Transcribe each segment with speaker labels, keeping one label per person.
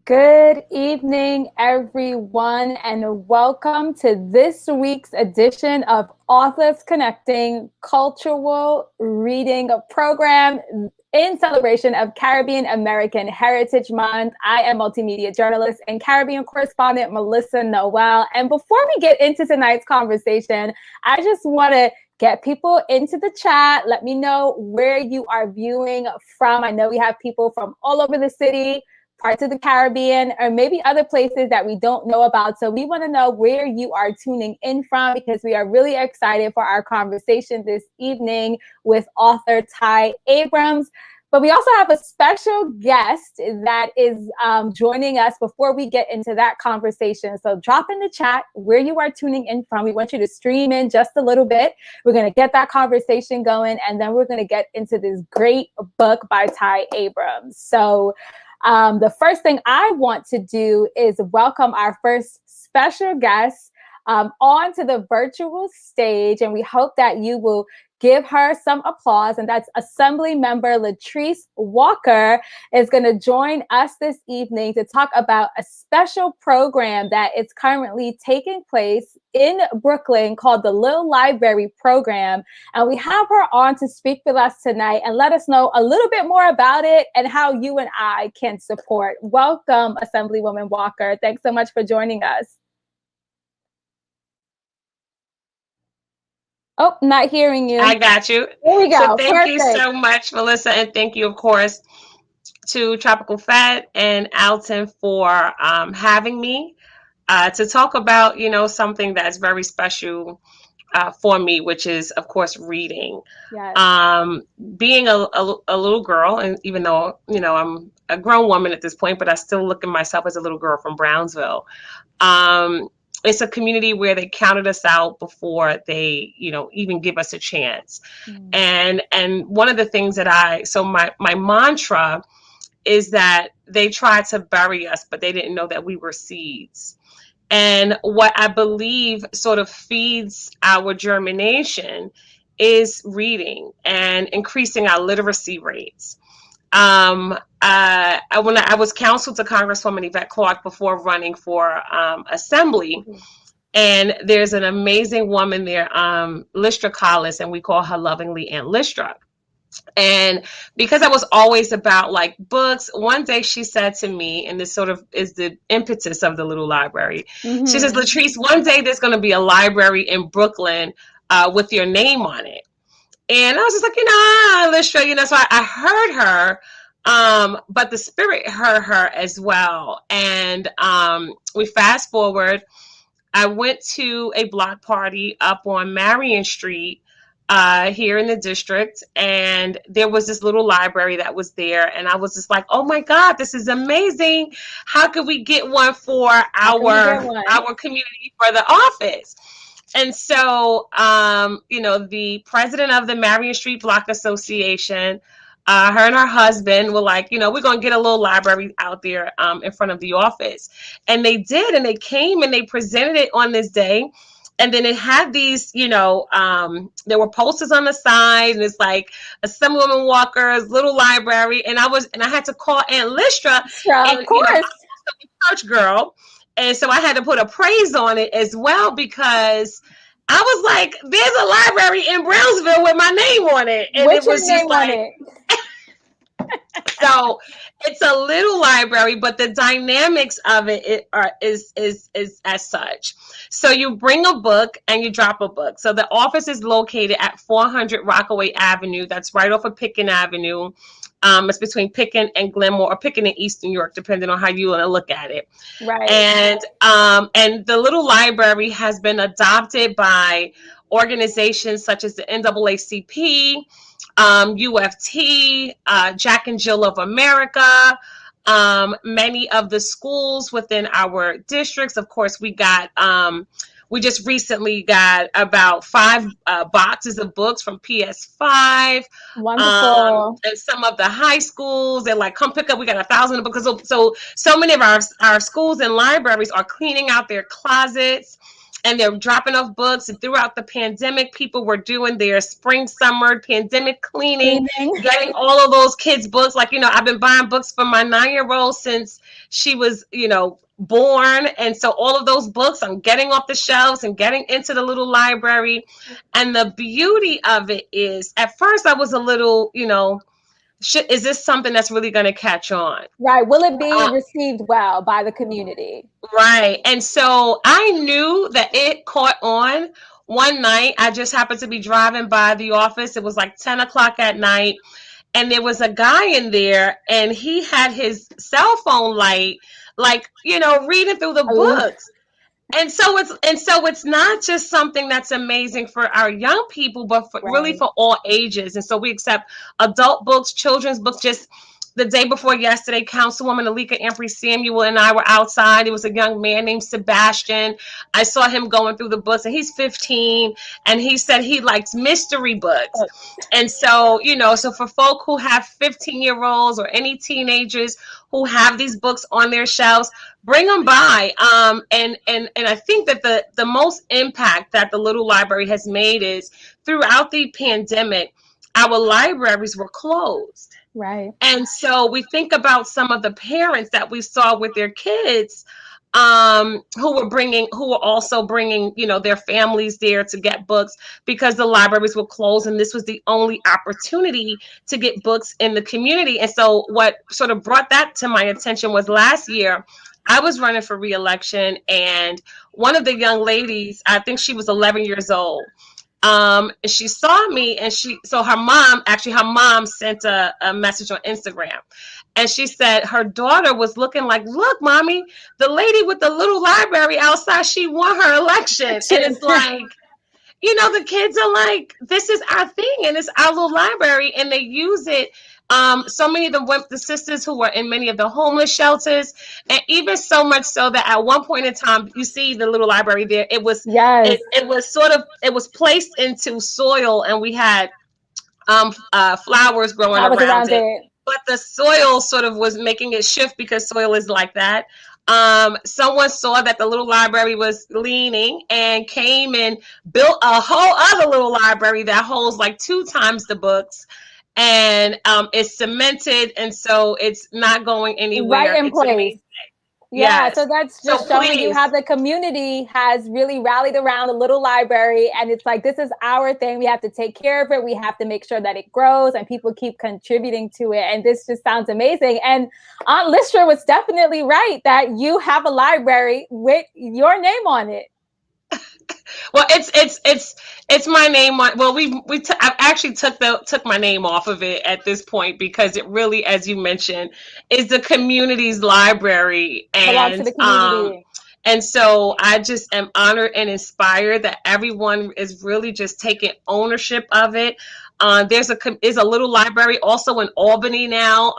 Speaker 1: Good evening, everyone, and welcome to this week's edition of Authors Connecting Cultural Reading Program in celebration of Caribbean American Heritage Month. I am multimedia journalist and Caribbean correspondent Melissa Noel. And before we get into tonight's conversation, I just want to get people into the chat. Let me know where you are viewing from. I know we have people from all over the city, parts of the Caribbean, or maybe other places that we don't know about. So we want to know where you are tuning in from, because we are really excited for our conversation this evening with author Tai Abrams. But we also have a special guest that is joining us before we get into that conversation. So drop in the chat where you are tuning in from. We want you to stream in just a little bit. We're going to get that conversation going, and then we're going to get into this great book by Tai Abrams. So the first thing I want to do is welcome our first special guest onto the virtual stage, and we hope that you will give her some applause. And that's Assembly Member Latrice Walker is going to join us this evening to talk about a special program that is currently taking place in Brooklyn called the Little Library Program. And we have her on to speak with us tonight and let us know a little bit more about it and how you and I can support. Welcome, Assemblywoman Walker. Thanks so much for joining us. Oh, not hearing you.
Speaker 2: I got you.
Speaker 1: There we go.
Speaker 2: So thank
Speaker 1: Perfect.
Speaker 2: you so much, Melissa. And thank you, of course, to Tropicalfete and Alton for having me to talk about, something that's very special for me, which is, of course, reading.
Speaker 1: Yes.
Speaker 2: Being a little girl, and even though, I'm a grown woman at this point, but I still look at myself as a little girl from Brownsville. It's a community where they counted us out before they, even give us a chance. And one of the things that my mantra is that they tried to bury us, but they didn't know that we were seeds. And what I believe sort of feeds our germination is reading and increasing our literacy rates. When I was counseled to Congresswoman Yvette Clarke before running for Assembly, and there's an amazing woman there, Lystra Collis, and we call her lovingly Aunt Lystra. And because I was always about like books, one day she said to me, and this sort of is the impetus of the Little Library. She says, Latrice, one day there's going to be a library in Brooklyn with your name on it. And I was just like, Lystra, so I heard her, but the spirit heard her as well. And we fast forward. I went to a block party up on Marion Street here in the district, and there was this little library that was there, and I was just like, oh my God, this is amazing. How could we get one for our community, for the office? And so, the president of the Marion Street Block Association, her and her husband were like, we're going to get a little library out there in front of the office. And they did, and they came and they presented it on this day. And then it had these, there were posters on the side, and it's like Assemblywoman Walker's Little Library. And I had to call Aunt Lystra.
Speaker 1: And, of course.
Speaker 2: I'm a church girl. And so I had to put a praise on it as well, because I was like, there's a library in Brownsville with my name on it. And
Speaker 1: it was just like,
Speaker 2: so it's a little library, but the dynamics of it is as such. So you bring a book and you drop a book. So the office is located at 400 Rockaway Avenue. That's right off of Pitkin Avenue. It's between Pitkin and Glenmore, or Pitkin and East New York, depending on how you want to look at it.
Speaker 1: Right.
Speaker 2: And the little library has been adopted by organizations such as the NAACP, UFT, Jack and Jill of America, many of the schools within our districts. Of course, we just recently got about 5 boxes of books from PS5.
Speaker 1: Wonderful.
Speaker 2: And some of the high schools, they're like, come pick up. We got 1,000 books. So many of our schools and libraries are cleaning out their closets and they're dropping off books. And throughout the pandemic, people were doing their spring, summer pandemic cleaning, getting all of those kids' books. Like, I've been buying books for my 9-year-old since she was, born. And so all of those books, I'm getting off the shelves and getting into the little library. And the beauty of it is, at first I was a little, is this something that's really going to catch on?
Speaker 1: Right. Will it be received well by the community?
Speaker 2: Right. And so I knew that it caught on. One night, I just happened to be driving by the office. It was like 10 o'clock at night. And there was a guy in there, and he had his cell phone light, like, reading through the books. And so it's not just something that's amazing for our young people, but really for all ages. And so we accept adult books, children's books. Just the day before yesterday, Councilwoman Alika Samuel and I were outside. There was a young man named Sebastian. I saw him going through the books, and he's 15, and he said he likes mystery books. And so, so for folk who have 15-year-olds or any teenagers who have these books on their shelves, bring them by. And I think that the most impact that the Little Library has made is throughout the pandemic, our libraries were closed.
Speaker 1: Right.
Speaker 2: And so we think about some of the parents that we saw with their kids, who were also bringing, their families there to get books because the libraries were closed, and this was the only opportunity to get books in the community. And so what sort of brought that to my attention was last year, I was running for re-election, and one of the young ladies, I think she was 11 years old. She saw me, and her mom sent a message on Instagram, and she said her daughter was looking like, "Look, mommy, the lady with the little library outside, she won her election." And it's like, the kids are like, this is our thing, and it's our little library, and they use it. So many of the sisters who were in many of the homeless shelters, and even so much so that at one point in time, you see the little library there. It was it was placed into soil, and we had flowers growing around it. But the soil sort of was making it shift because soil is like that. Someone saw that the little library was leaning and came and built a whole other little library that holds like 2 times the books. And it's cemented, and so it's not going anywhere.
Speaker 1: Right in place. Yeah, yes. So that's just showing you how the community has really rallied around the little library, and it's like, this is our thing. We have to take care of it. We have to make sure that it grows and people keep contributing to it. And this just sounds amazing. And Aunt Listra was definitely right that you have a library with your name on it.
Speaker 2: Well, it's my name. Well, I actually took my name off of it at this point because it really, as you mentioned, is the community's library, and
Speaker 1: to the community.
Speaker 2: And so I just am honored and inspired that everyone is really just taking ownership of it. There's a little library also in Albany now,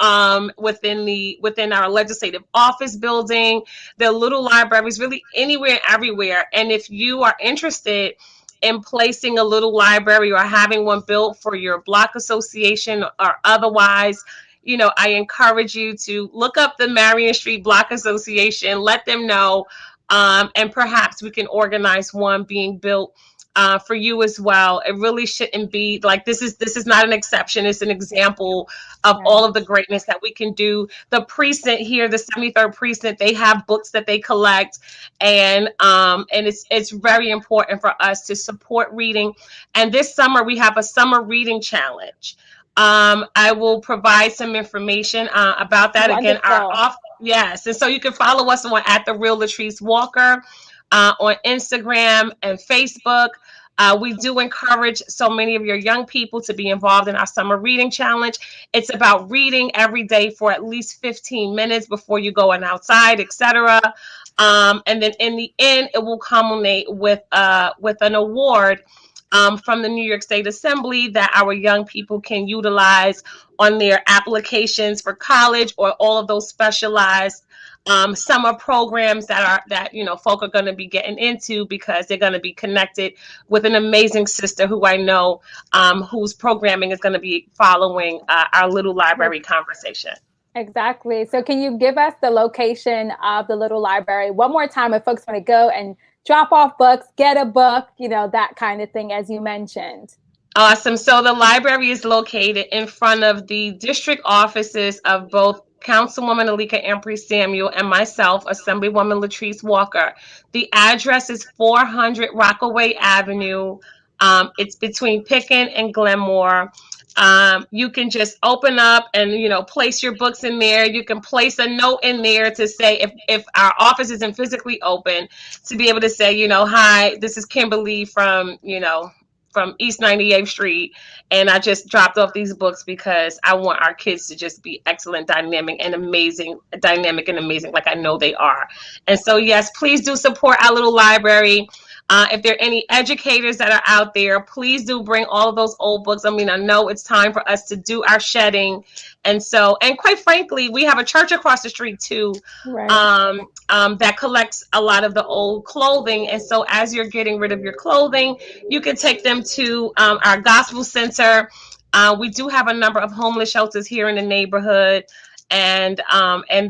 Speaker 2: within our legislative office building. There are little libraries really anywhere and everywhere. And if you are interested in placing a little library or having one built for your block association or otherwise, I encourage you to look up the Marion Street Block Association, let them know, and perhaps we can organize one being built for you as well. It really shouldn't be like this is not an exception. It's an example of all of the greatness that we can do. The precinct here, the 73rd precinct, they have books that they collect, and it's very important for us to support reading. And this summer we have a summer reading challenge. I will provide some information about that. Wonderful. Again, yes, and so you can follow us on at The Real Latrice Walker on Instagram and Facebook. We do encourage so many of your young people to be involved in our summer reading challenge. It's about reading every day for at least 15 minutes before you go outside, etc. And then in the end, it will culminate with an award from the New York State Assembly that our young people can utilize on their applications for college or all of those specialized summer programs that folk are going to be getting into, because they're going to be connected with an amazing sister who I know whose programming is going to be following our little library conversation.
Speaker 1: Exactly. So can you give us the location of the little library one more time if folks want to go and drop off books, get a book, that kind of thing, as you mentioned.
Speaker 2: Awesome. So the library is located in front of the district offices of both Councilwoman Alika Ampry Samuel and myself, Assemblywoman Latrice Walker. The address is 400 Rockaway Avenue. It's between Picken and Glenmore. You can just open up and place your books in there. You can place a note in there to say if our office isn't physically open, to be able to say, hi, this is Kimberly from East 98th Street, and I just dropped off these books because I want our kids to just be excellent, dynamic and amazing, like I know they are. And so, yes, please do support our little library. If there are any educators that are out there, please do bring all of those old books. I mean, I know it's time for us to do our shedding. And quite frankly, we have a church across the street too,
Speaker 1: right.
Speaker 2: That collects a lot of the old clothing. And so as you're getting rid of your clothing, you can take them to our gospel center. We do have a number of homeless shelters here in the neighborhood. And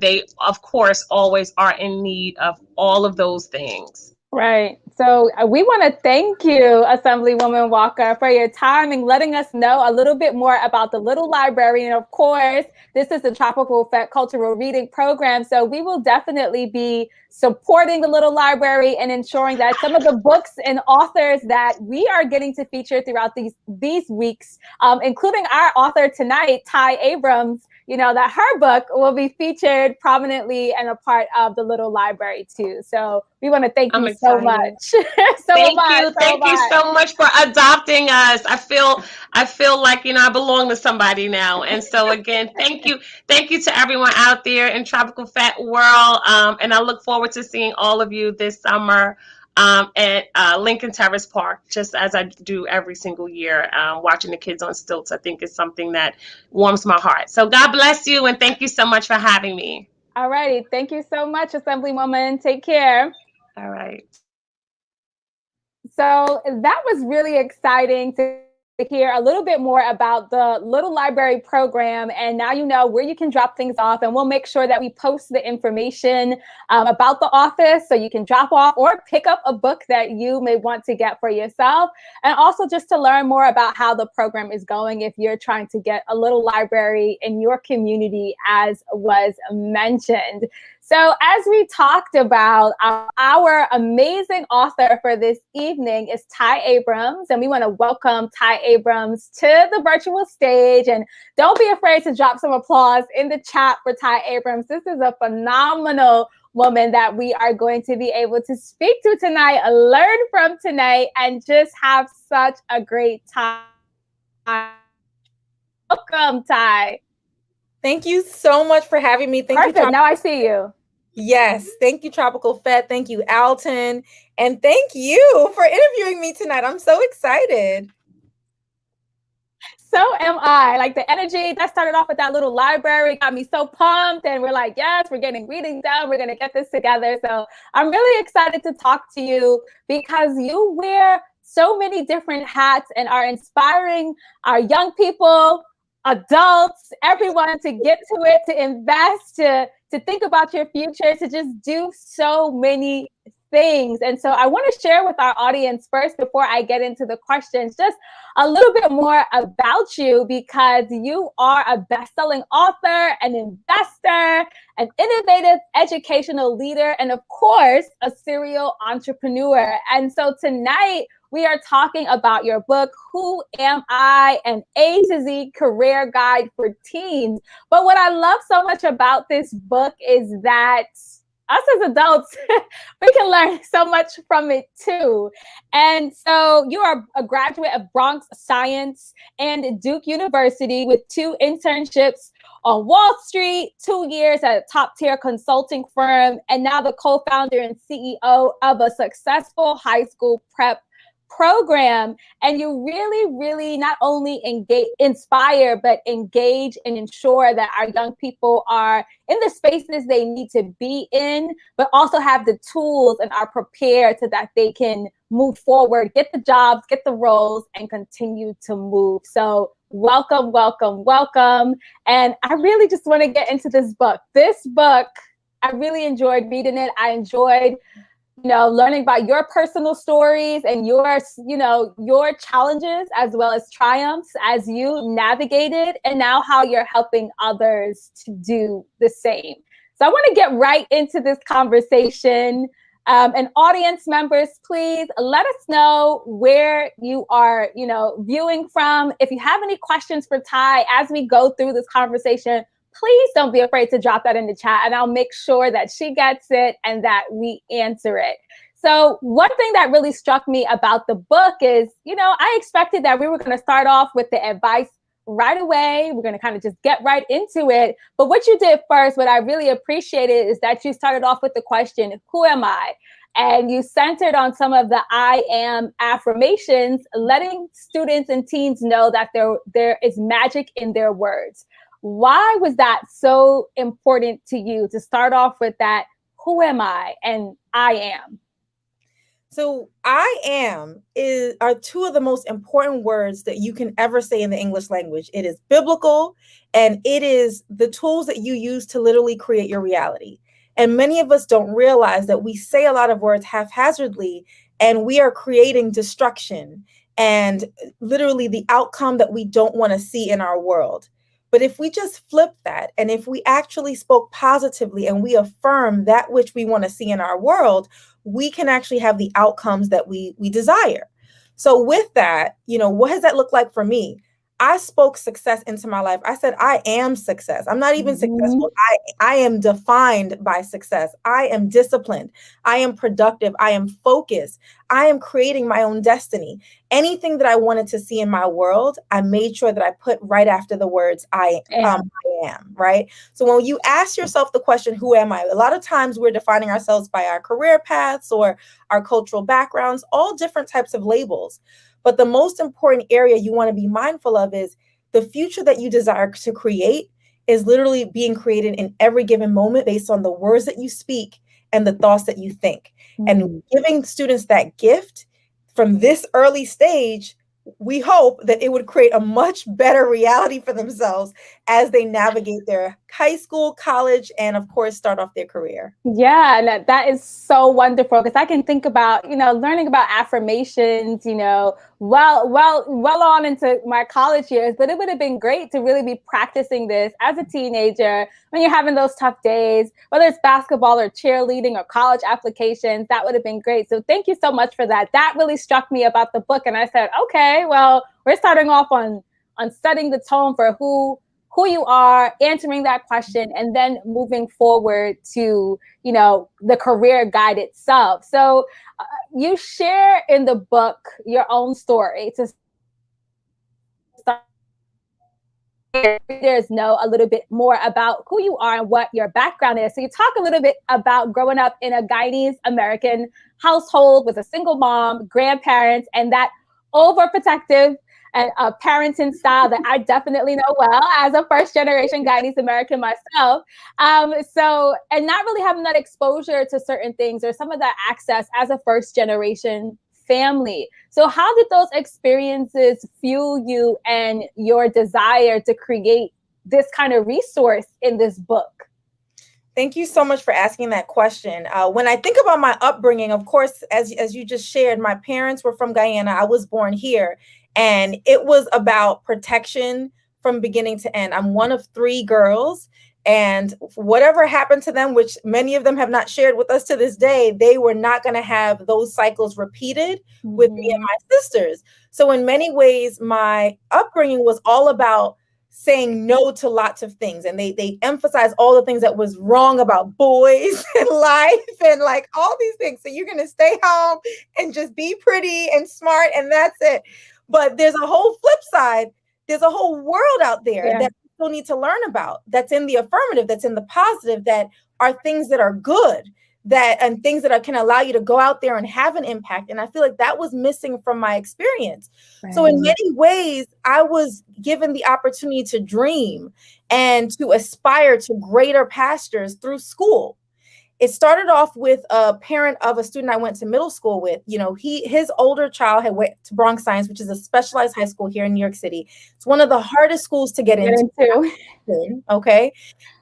Speaker 2: they, of course, always are in need of all of those things.
Speaker 1: Right. So we want to thank you, Assemblywoman Walker, for your time and letting us know a little bit more about the Little Library. And of course, this is the Tropicalfete Cultural Reading Program. So we will definitely be supporting the Little Library and ensuring that some of the books and authors that we are getting to feature throughout these weeks, including our author tonight, Tai Abrams, that her book will be featured prominently and a part of the Little Library too. So we want to thank you so much.
Speaker 2: Thank you so much for adopting us. I feel like, I belong to somebody now. And so again, thank you to everyone out there in Tropicalfete world. And I look forward to seeing all of you this summer at Lincoln Terrace Park, just as I do every single year. Watching the kids on stilts, I think, is something that warms my heart. So God bless you, and thank you so much for having me.
Speaker 1: All righty. Thank you so much, Assemblywoman. Take care.
Speaker 2: All right.
Speaker 1: So that was really exciting to hear a little bit more about the Little Library program. And now you know where you can drop things off, and we'll make sure that we post the information about the office so you can drop off or pick up a book that you may want to get for yourself. And also just to learn more about how the program is going if you're trying to get a little library in your community, as was mentioned. So as we talked about, our amazing author for this evening is Tai Abrams, and we want to welcome Tai Abrams to the virtual stage. And don't be afraid to drop some applause in the chat for Tai Abrams. This is a phenomenal woman that we are going to be able to speak to tonight, learn from tonight, and just have such a great time. Welcome, Tai.
Speaker 3: Thank you so much for having me.
Speaker 1: Perfect. Now I see you.
Speaker 3: Yes. Thank you, Tropicalfete. Thank you, Alton. And thank you for interviewing me tonight. I'm so excited.
Speaker 1: So am I. Like, the energy that started off with that little library got me so pumped. And we're like, yes, we're getting readings done. We're going to get this together. So I'm really excited to talk to you because you wear so many different hats and are inspiring our young people, adults, everyone to get to it, to invest, to think about your future, to just do so many things. And so I want to share with our audience first, before I get into the questions, just a little bit more about you, because you are a best-selling author, an investor, an innovative educational leader, and of course, a serial entrepreneur. And so tonight, we are talking about your book, Who Am I? An A to Z Career Guide for Teens. But what I love so much about this book is that us as adults, we can learn so much from it too. And so you are a graduate of Bronx Science and Duke University with 2 internships on Wall Street, 2 years at a top-tier consulting firm, and now the co-founder and CEO of a successful high school prep program. And you really not only inspire, but engage and ensure that our young people are in the spaces they need to be in, but also have the tools and are prepared so that they can move forward, get the jobs, get the roles, and continue to move. So welcome. And I really just want to get into this book. This book, I really enjoyed reading it. I enjoyed learning about your personal stories and your challenges as well as triumphs as you navigated, and now how you're helping others to do the same. So I want to get right into this conversation. And audience members, please let us know where you are, viewing from. If you have any questions for Tai as we go through this conversation, please don't be afraid to drop that in the chat, and I'll make sure that she gets it and that we answer it. So one thing that really struck me about the book is, I expected that we were going to start off with the advice right away. We're going to kind of just get right into it. But what you did first, what I really appreciated, is that you started off with the question, who am I? And you centered on some of the I am affirmations, letting students and teens know that there is magic in their words. Why was that so important to you to start off with that, who am I and I am?
Speaker 3: So I am are two of the most important words that you can ever say in the English language. It is biblical, and it is the tools that you use to literally create your reality. And many of us don't realize that we say a lot of words haphazardly, and we are creating destruction and literally the outcome that we don't want to see in our world. But if we just flip that, and if we actually spoke positively and we affirm that which we want to see in our world, we can actually have the outcomes that we desire. So with that, what does that look like for me? I spoke success into my life. I said, I am success. I'm not even successful. I am defined by success. I am disciplined. I am productive. I am focused. I am creating my own destiny. Anything that I wanted to see in my world, I made sure that I put right after the words I am, right? So when you ask yourself the question, who am I? A lot of times we're defining ourselves by our career paths or our cultural backgrounds, all different types of labels. But the most important area you want to be mindful of is the future that you desire to create is literally being created in every given moment based on the words that you speak and the thoughts that you think. And giving students that gift from this early stage, we hope that it would create a much better reality for themselves as they navigate their high school, college, and of course, start off their career.
Speaker 1: Yeah, and that is so wonderful, because I can think about, learning about affirmations, well on into my college years, but it would have been great to really be practicing this as a teenager when you're having those tough days, whether it's basketball or cheerleading or college applications. That would have been great. So thank you so much for that. That really struck me about the book. And I said, okay, well, we're starting off on setting the tone for who you are, answering that question, and then moving forward to, the career guide itself. So you share in the book your own story to start readers know a little bit more about who you are and what your background is. So you talk a little bit about growing up in a Guyanese American household with a single mom, grandparents, and that overprotective and a parenting style that I definitely know well as a first generation Guyanese American myself. And not really having that exposure to certain things or some of that access as a first generation family. So how did those experiences fuel you and your desire to create this kind of resource in this book?
Speaker 3: Thank you so much for asking that question. When I think about my upbringing, of course, as you just shared, my parents were from Guyana. I was born here. And it was about protection from beginning to end. I'm one of 3 girls, and whatever happened to them, which many of them have not shared with us to this day, they were not going to have those cycles repeated with me and my sisters. So in many ways, my upbringing was all about saying no to lots of things. And they emphasize all the things that was wrong about boys and life and like all these things. So you're going to stay home and just be pretty and smart, and that's it. But there's a whole flip side. There's a whole world out there that people need to learn about, that's in the affirmative, that's in the positive, that are things that are good, and things that can allow you to go out there and have an impact. And I feel like that was missing from my experience. Right. So in many ways, I was given the opportunity to dream and to aspire to greater pastures through school. It started off with a parent of a student I went to middle school with. His older child had went to Bronx Science, which is a specialized high school here in New York City. It's one of the hardest schools to get into. Hampton, okay?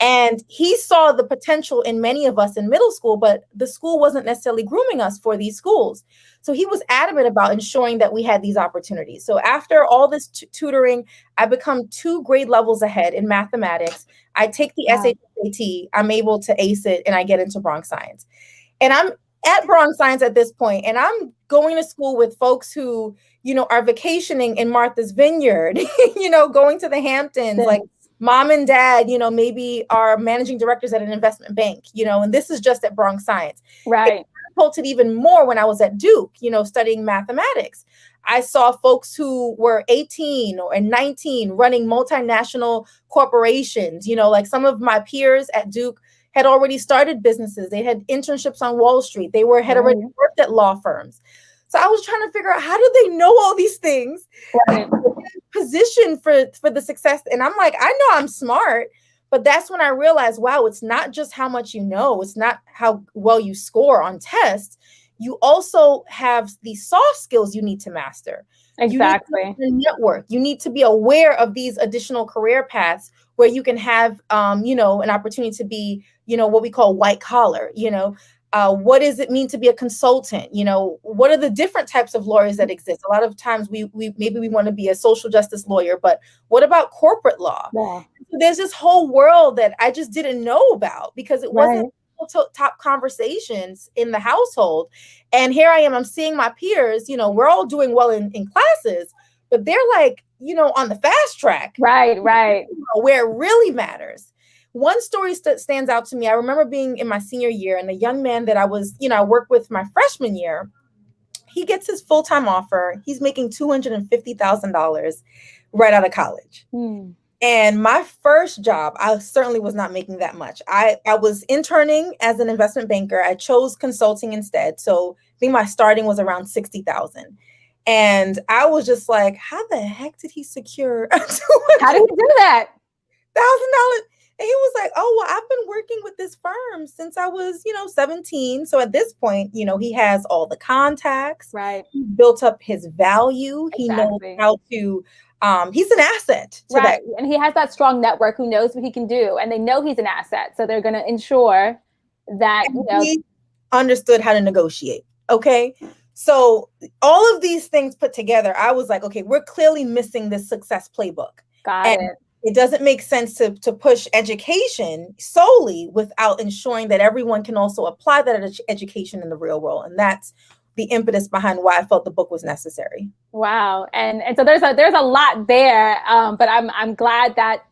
Speaker 3: And he saw the potential in many of us in middle school, but the school wasn't necessarily grooming us for these schools. So he was adamant about ensuring that we had these opportunities. So after all this tutoring, I become 2 grade levels ahead in mathematics. I take the SAT, I'm able to ace it, and I get into Bronx Science. And I'm at Bronx Science at this point, and I'm going to school with folks who, are vacationing in Martha's Vineyard, going to the Hamptons, like mom and dad, maybe are managing directors at an investment bank, and this is just at Bronx Science.
Speaker 1: Right.
Speaker 3: It catapulted even more when I was at Duke, studying mathematics. I saw folks who were 18 or 19 running multinational corporations, like some of my peers at Duke had already started businesses. They had internships on Wall Street. They had already worked at law firms. So I was trying to figure out, how do they know all these things? Right. Position for the success. And I'm like, I know I'm smart, but that's when I realized, wow, it's not just how much you know. It's not how well you score on tests. You also have these soft skills you need to master.
Speaker 1: Exactly.
Speaker 3: You need to network. You need to be aware of these additional career paths where you can have, an opportunity to be, what we call white collar, what does it mean to be a consultant? What are the different types of lawyers that exist? A lot of times we want to be a social justice lawyer, but what about corporate law?
Speaker 1: Yeah.
Speaker 3: There's this whole world that I just didn't know about because it wasn't top conversations in the household. And here I am, I'm seeing my peers, we're all doing well in classes, but they're like, on the fast track.
Speaker 1: Right.
Speaker 3: Where it really matters. One story stands out to me. I remember being in my senior year, and a young man that I was, I worked with my freshman year, he gets his full-time offer. He's making $250,000 right out of college. And my first job, I certainly was not making that much. I was interning as an investment banker. I chose consulting instead. So I think my starting was around $60,000. And I was just like, how the heck did he secure
Speaker 1: How did he do that?
Speaker 3: $1,000? And he was like, oh, well, I've been working with this firm since I was, 17. So at this point, he has all the contacts.
Speaker 1: Right.
Speaker 3: He built up his value. Exactly. He knows how to, he's an asset.
Speaker 1: Right. And he has that strong network who knows what he can do. And they know he's an asset. So they're going to ensure that,
Speaker 3: he understood how to negotiate. Okay. So all of these things put together, I was like, okay, we're clearly missing this success playbook.
Speaker 1: Got it.
Speaker 3: It doesn't make sense to push education solely without ensuring that everyone can also apply that education in the real world. And that's the impetus behind why I felt the book was necessary.
Speaker 1: Wow. And so there's a lot there. But I'm glad that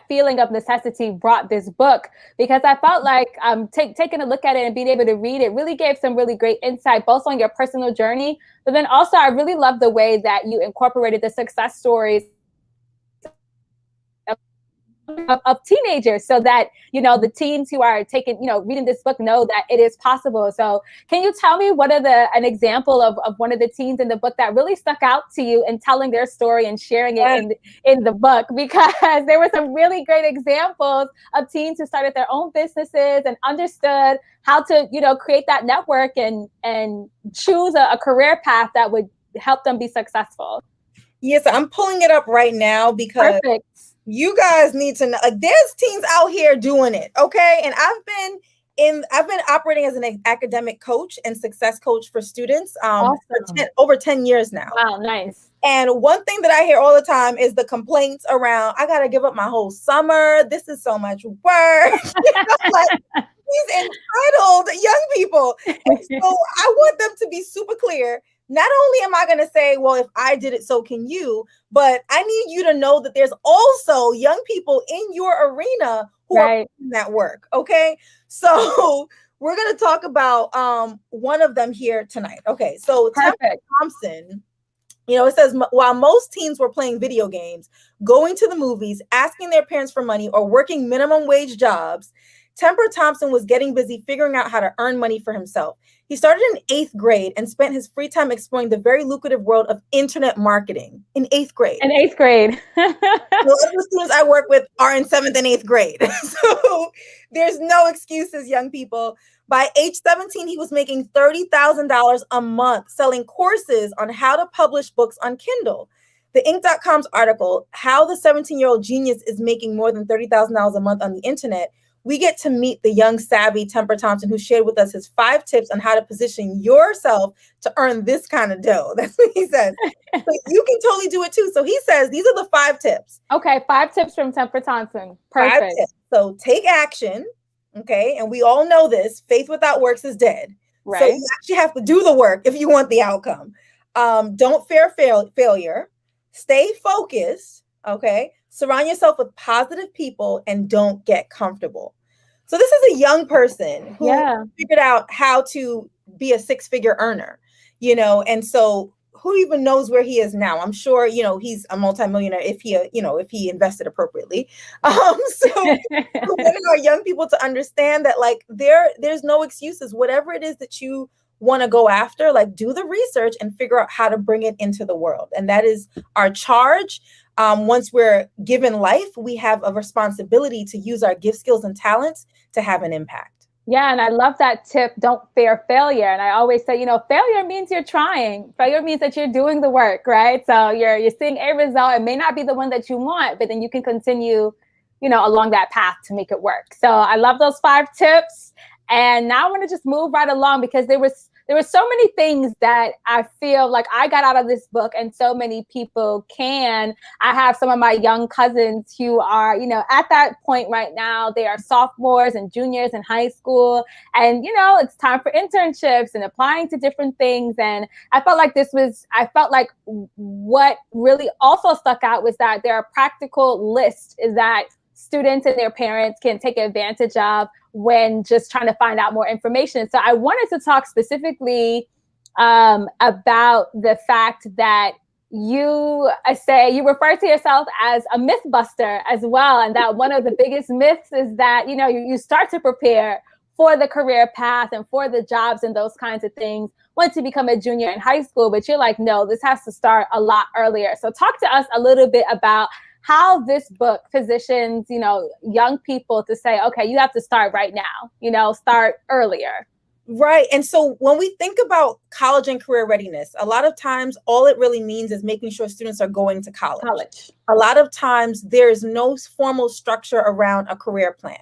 Speaker 1: feeling of necessity brought this book, because I felt like taking a look at it and being able to read it really gave some really great insight, both on your personal journey, but then also I really love the way that you incorporated the success stories of teenagers, so that the teens who are reading this book know that it is possible. So can you tell me an example of one of the teens in the book that really stuck out to you in telling their story and sharing it in the book? Because there were some really great examples of teens who started their own businesses and understood how to create that network and choose a career path that would help them be successful.
Speaker 3: Yes, I'm pulling it up right now because
Speaker 1: Perfect.
Speaker 3: You guys need to know, there's teens out here doing it, okay? And I've been operating as an academic coach and success coach for students
Speaker 1: awesome.
Speaker 3: for over 10 years now.
Speaker 1: Wow, nice.
Speaker 3: And one thing that I hear all the time is the complaints around, I got to give up my whole summer. This is so much work. Like, these entitled young people. And so I want them to be super clear. Not only am I going to say, well, if I did it, so can you, but I need you to know that there's also young people in your arena who are doing that work. Okay. So we're going to talk about one of them here tonight. Okay. So Temper Thompson, it says, while most teens were playing video games, going to the movies, asking their parents for money, or working minimum wage jobs, Temper Thompson was getting busy figuring out how to earn money for himself. He started in 8th grade and spent his free time exploring the very lucrative world of internet marketing in 8th grade.
Speaker 1: In 8th grade.
Speaker 3: The other students I work with are in 7th and 8th grade. So there's no excuses, young people. By age 17, he was making $30,000 a month selling courses on how to publish books on Kindle. The Inc.com's article, How the 17-Year-Old Genius is Making More Than $30,000 a Month on the Internet, we get to meet the young, savvy Temper Thompson, who shared with us his 5 tips on how to position yourself to earn this kind of dough. That's what he says. So you can totally do it too. So he says, these are the 5 tips.
Speaker 1: Okay, 5 tips from Temper Thompson. Perfect.
Speaker 3: 5 tips. So take action, okay? And we all know this. Faith without works is dead.
Speaker 1: Right.
Speaker 3: So you actually have to do the work if you want the outcome. Don't fear failure. Stay focused, okay? Surround yourself with positive people and don't get comfortable. So this is a young person who figured out how to be a 6-figure earner, and so who even knows where he is now? I'm sure, he's a multimillionaire if he invested appropriately. So wanting our young people to understand that there's no excuses. Whatever it is that you want to go after, do the research and figure out how to bring it into the world. And that is our charge. Once we're given life, we have a responsibility to use our gift, skills, and talents to have an impact.
Speaker 1: Yeah, and I love that tip, don't fear failure. And I always say, failure means you're trying. Failure means that you're doing the work, right? So you're seeing a result. It may not be the one that you want, but then you can continue, along that path to make it work. So I love those 5 tips. And now I want to just move right along, because there were so many things that I feel like I got out of this book, and so many people can. I have some of my young cousins who are, at that point right now. They are sophomores and juniors in high school, and it's time for internships and applying to different things. And I felt like what really also stuck out was that there are practical lists that students and their parents can take advantage of when just trying to find out more information. So I wanted to talk specifically about the fact that you refer to yourself as a myth buster as well. And that one of the biggest myths is that, you start to prepare for the career path and for the jobs and those kinds of things once you become a junior in high school. But you're like, no, this has to start a lot earlier. So talk to us a little bit about how this book positions, young people to say, okay, you have to start right now, start earlier.
Speaker 3: Right. And so when we think about college and career readiness, a lot of times all it really means is making sure students are going to college. A lot of times there's no formal structure around a career plan.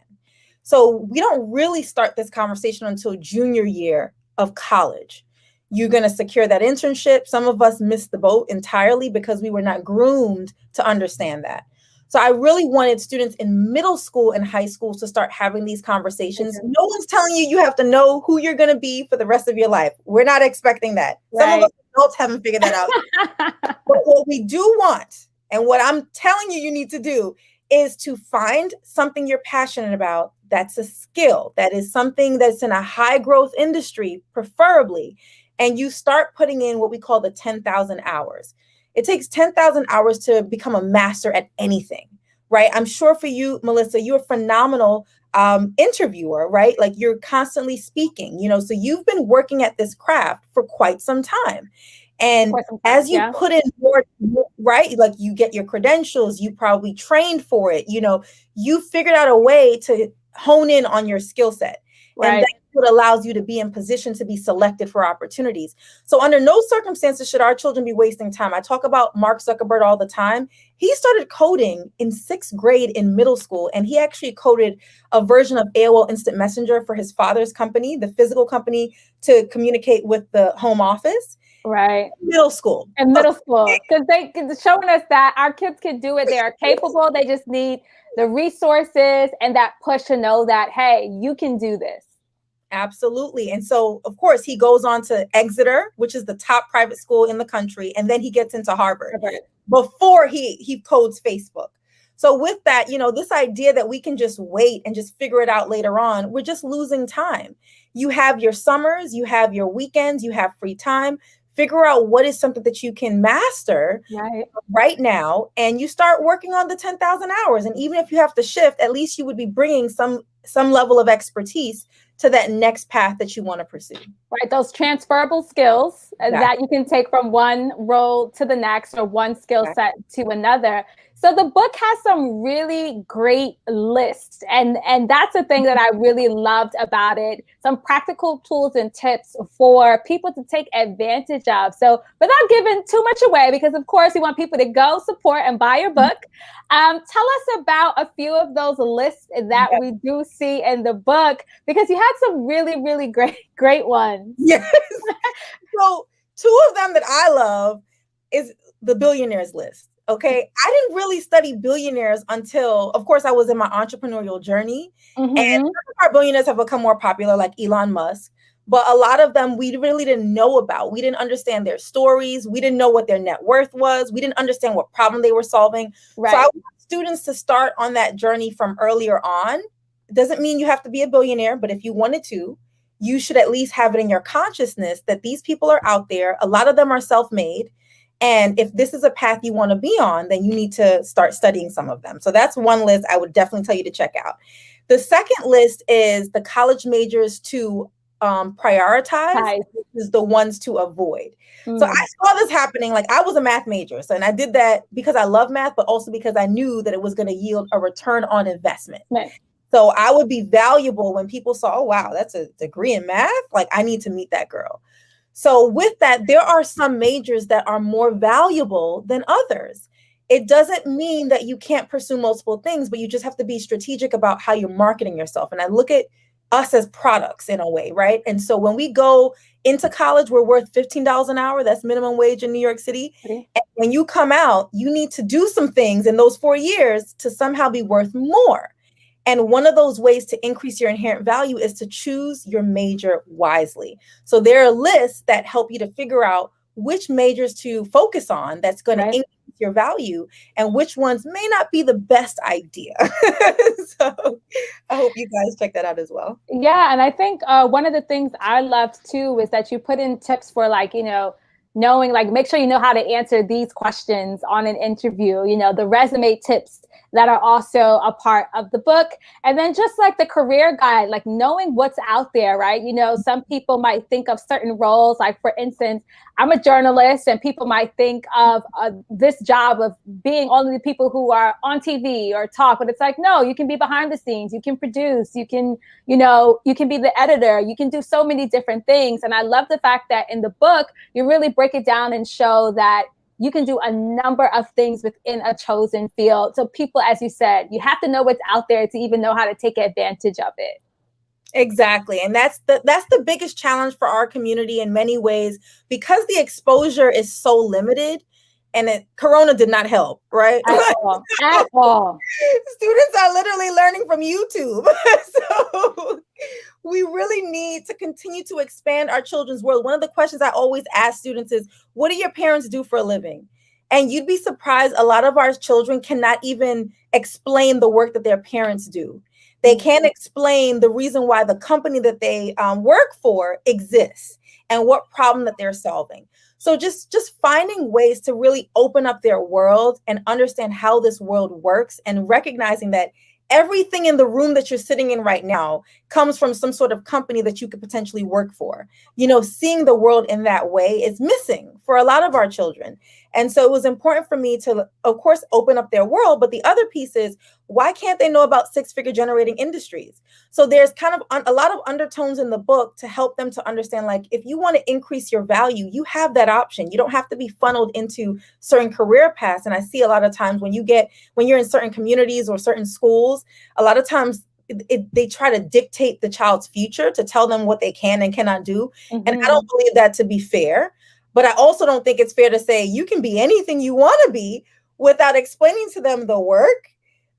Speaker 3: So we don't really start this conversation until junior year of college. You're going to secure that internship. Some of us missed the boat entirely because we were not groomed to understand that. So I really wanted students in middle school and high school to start having these conversations. No one's telling you have to know who you're going to be for the rest of your life. We're not expecting that. Right. Some of us adults haven't figured that out. But what we do want, and what I'm telling you need to do, is to find something you're passionate about. That's a skill. That is something that's in a high growth industry, preferably. And you start putting in what we call the 10,000 hours. It takes 10,000 hours to become a master at anything, right? I'm sure for you, Melissa, you're a phenomenal interviewer, right? Like you're constantly speaking, so you've been working at this craft for quite some time. And as you put in more, right, like you get your credentials, you probably trained for it, you figured out a way to hone in on your skill set. Right. And that's what allows you to be in position to be selected for opportunities. So under no circumstances should our children be wasting time. I talk about Mark Zuckerberg all the time. He started coding in 6th grade in middle school, and he actually coded a version of AOL Instant Messenger for his father's company, the physical company, to communicate with the home office.
Speaker 1: Right.
Speaker 3: Middle school.
Speaker 1: And middle school. Because they're showing us that our kids can do it. They are capable. They just need the resources and that push to know that, hey, you can do this.
Speaker 3: Absolutely. And so, of course, he goes on to Exeter, which is the top private school in the country. And then he gets into Harvard before he codes Facebook. So with that, this idea that we can just wait and just figure it out later on, we're just losing time. You have your summers, you have your weekends, you have free time. Figure out what is something that you can master right now, and you start working on the 10,000 hours. And even if you have to shift, at least you would be bringing some level of expertise to that next path that you want to pursue.
Speaker 1: Right, those transferable skills that you can take from one role to the next, or one skill set to another. So the book has some really great lists, and that's the thing that I really loved about it. Some practical tools and tips for people to take advantage of. So without giving too much away, because of course we want people to go support and buy your book, tell us about a few of those lists that we do see in the book, because you had some really, really great ones.
Speaker 3: Yes. So two of them that I love is the billionaires list. Okay. I didn't really study billionaires until, of course, I was in my entrepreneurial journey. And some of our billionaires have become more popular, like Elon Musk. But a lot of them we really didn't know about. We didn't understand their stories. We didn't know what their net worth was. We didn't understand what problem they were solving. Right. So I want students to start on that journey from earlier on. It doesn't mean you have to be a billionaire, but if you wanted to, you should at least have it in your consciousness that these people are out there. A lot of them are self-made. And if this is a path you want to be on, then you need to start studying some of them. So that's one list I would definitely tell you to check out. The second list is the college majors to prioritize, is the ones to avoid. So I saw this happening. Like, I was a math major, so, and I did that because I love math, but also because I knew that it was going to yield a return on investment. Right. So I would be valuable when people saw, oh, wow, that's a degree in math. Like, I need to meet that girl. So with that, there are some majors that are more valuable than others. It doesn't mean that you can't pursue multiple things, but you just have to be strategic about how you're marketing yourself. And I look at us as products in a way, right? And so when we go into college, we're worth $15 an hour. That's minimum wage in New York City. Okay. And when you come out, you need to do some things in those 4 years to somehow be worth more. And one of those ways to increase your inherent value is to choose your major wisely. So there are lists that help you to figure out which majors to focus on that's going to increase your value, and which ones may not be the best idea. So I hope you guys check that out as well.
Speaker 1: Yeah. And I think one of the things I loved too is that you put in tips for, like, knowing, like, make sure you know how to answer these questions on an interview, the resume tips that are also a part of the book. And then just like the career guide, like knowing what's out there, right? Some people might think of certain roles, like for instance, I'm a journalist, and people might think of this job of being only the people who are on TV or talk, but it's like, no, you can be behind the scenes, you can produce, you can be the editor, you can do so many different things. And I love the fact that in the book, you really break it down and show that you can do a number of things within a chosen field. So people, as you said, you have to know what's out there to even know how to take advantage of it.
Speaker 3: Exactly. And that's the biggest challenge for our community in many ways, because the exposure is so limited, and Corona did not help, right?
Speaker 1: At all.
Speaker 3: Students are literally learning from YouTube. So we really need to continue to expand our children's world. One of the questions I always ask students is, what do your parents do for a living? And you'd be surprised, a lot of our children cannot even explain the work that their parents do. They can't explain the reason why the company that they work for exists and what problem that they're solving. So just finding ways to really open up their world and understand how this world works, and recognizing that everything in the room that you're sitting in right now comes from some sort of company that you could potentially work for. Seeing the world in that way is missing for a lot of our children. And so it was important for me to, of course, open up their world. But the other piece is, why can't they know about six-figure generating industries? So there's kind of a lot of undertones in the book to help them to understand, like, if you want to increase your value, you have that option. You don't have to be funneled into certain career paths. And I see a lot of times when you're in certain communities or certain schools, a lot of times they try to dictate the child's future to tell them what they can and cannot do. Mm-hmm. And I don't believe that to be fair. But I also don't think it's fair to say you can be anything you want to be without explaining to them the work,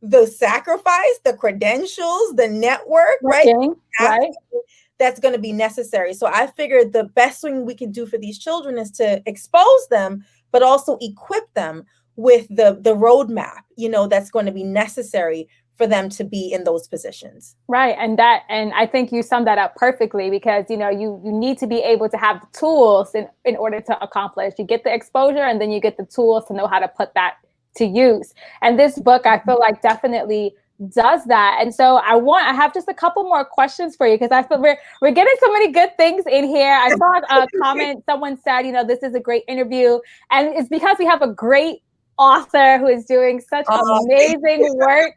Speaker 3: the sacrifice, the credentials, the network, right? Right. That's going to be necessary. So I figured the best thing we can do for these children is to expose them, but also equip them with the roadmap, that's going to be necessary for them to be in those positions.
Speaker 1: Right. And I think you summed that up perfectly, because, you need to be able to have the tools in order to accomplish. You get the exposure, and then you get the tools to know how to put that to use. And this book, I feel like, definitely does that. And so I have just a couple more questions for you, because I feel we're getting so many good things in here. I saw a comment, someone said, this is a great interview, and it's because we have a great author who is doing such amazing work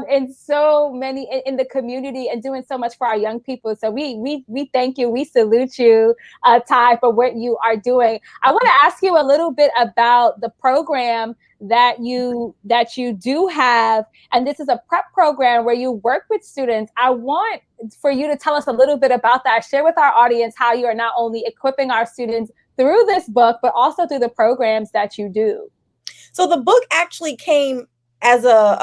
Speaker 1: in so many in the community and doing so much for our young people. So we thank you. We salute you, Tai, for what you are doing. I want to ask you a little bit about the program that you do have, and this is a prep program where you work with students. I want for you to tell us a little bit about that. Share with our audience how you are not only equipping our students through this book, but also through the programs that you do.
Speaker 3: So the book actually came as a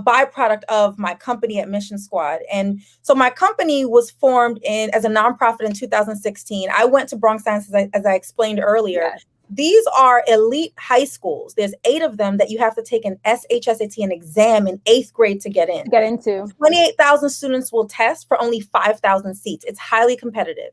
Speaker 3: byproduct of my company Admission Squad. And so my company was formed as a nonprofit in 2016. I went to Bronx Science, as I explained earlier. Yes. These are elite high schools. There's 8 of them that you have to take an SHSAT, an exam in 8th grade to get in. 28,000 students will test for only 5,000 seats. It's highly competitive.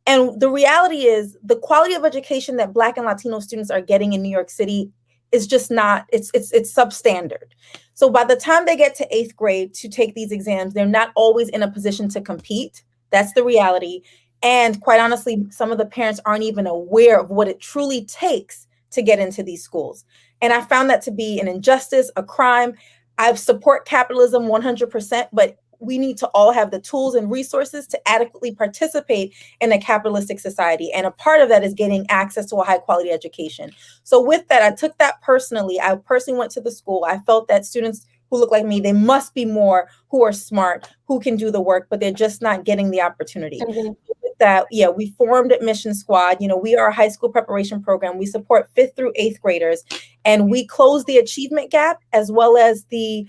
Speaker 3: And the reality is the quality of education that Black and Latino students are getting in New York City is just not, it's substandard. So by the time they get to 8th grade to take these exams, they're not always in a position to compete. That's the reality. And quite honestly, some of the parents aren't even aware of what it truly takes to get into these schools. And I found that to be an injustice, a crime. I support capitalism 100%, but we need to all have the tools and resources to adequately participate in a capitalistic society. And a part of that is getting access to a high quality education. So with that, I took that personally. I personally went to the school. I felt that students who look like me, they must be more who are smart, who can do the work, but they're just not getting the opportunity. Mm-hmm. That, we formed Admission Squad. We are a high school preparation program. We support 5th through 8th graders, and we close the achievement gap as well as the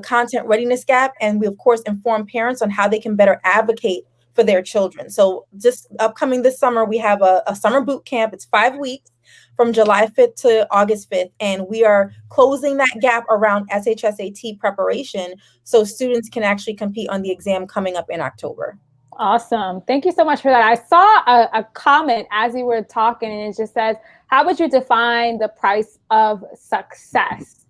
Speaker 3: content readiness gap. And we, of course, inform parents on how they can better advocate for their children. So just upcoming this summer, we have a summer boot camp. It's 5 weeks from July 5th to August 5th. And we are closing that gap around SHSAT preparation so students can actually compete on the exam coming up in October.
Speaker 1: Awesome. Thank you so much for that. I saw a comment as you were talking, and it just says, how would you define the price of success?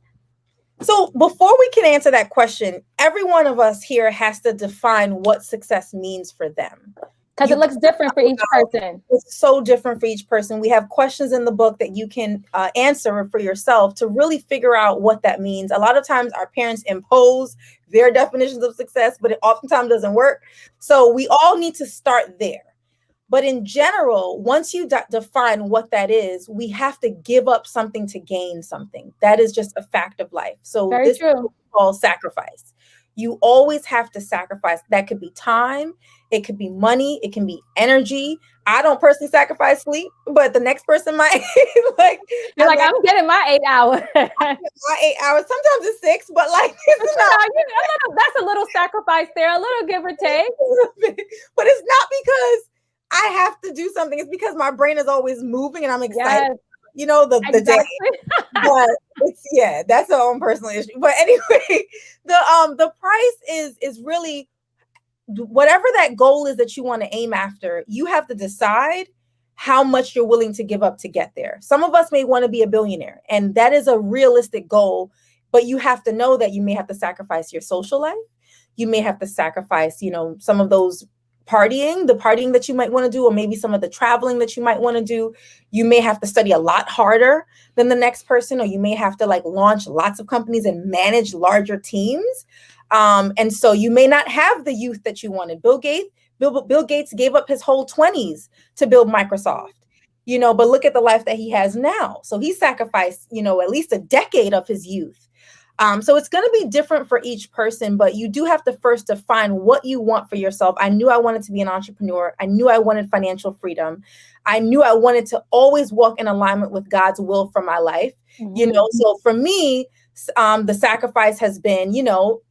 Speaker 3: So before we can answer that question, every one of us here has to define what success means for them.
Speaker 1: Because it looks different for each person.
Speaker 3: It's so different for each person. We have questions in the book that you can answer for yourself to really figure out what that means. A lot of times our parents impose their definitions of success, but it oftentimes doesn't work. So we all need to start there. But in general, once you define what that is, we have to give up something to gain something. That is just a fact of life. So this is called sacrifice. You always have to sacrifice. That could be time. It could be money. It can be energy. I don't personally sacrifice sleep, but the next person might.
Speaker 1: You're like, I'm getting my 8 hours.
Speaker 3: My 8 hours. Sometimes it's 6, but
Speaker 1: that's a little sacrifice there, a little give or take.
Speaker 3: But it's not because I have to do something. It's because my brain is always moving and I'm excited. Yes. The day. But it's, that's our own personal issue. But anyway, the price is really whatever that goal is that you want to aim after. You have to decide how much you're willing to give up to get there. Some of us may want to be a billionaire, and that is a realistic goal, but you have to know that you may have to sacrifice your social life. You may have to sacrifice, some of those the partying that you might want to do, or maybe some of the traveling that you might want to do. You may have to study a lot harder than the next person, or you may have to launch lots of companies and manage larger teams. And so you may not have the youth that you wanted. Bill Gates gave up his whole 20s to build Microsoft, but look at the life that he has now. So he sacrificed, at least a decade of his youth. So it's going to be different for each person, but you do have to first define what you want for yourself. I knew I wanted to be an entrepreneur. I knew I wanted financial freedom. I knew I wanted to always walk in alignment with God's will for my life. Mm-hmm. So for me, the sacrifice has been,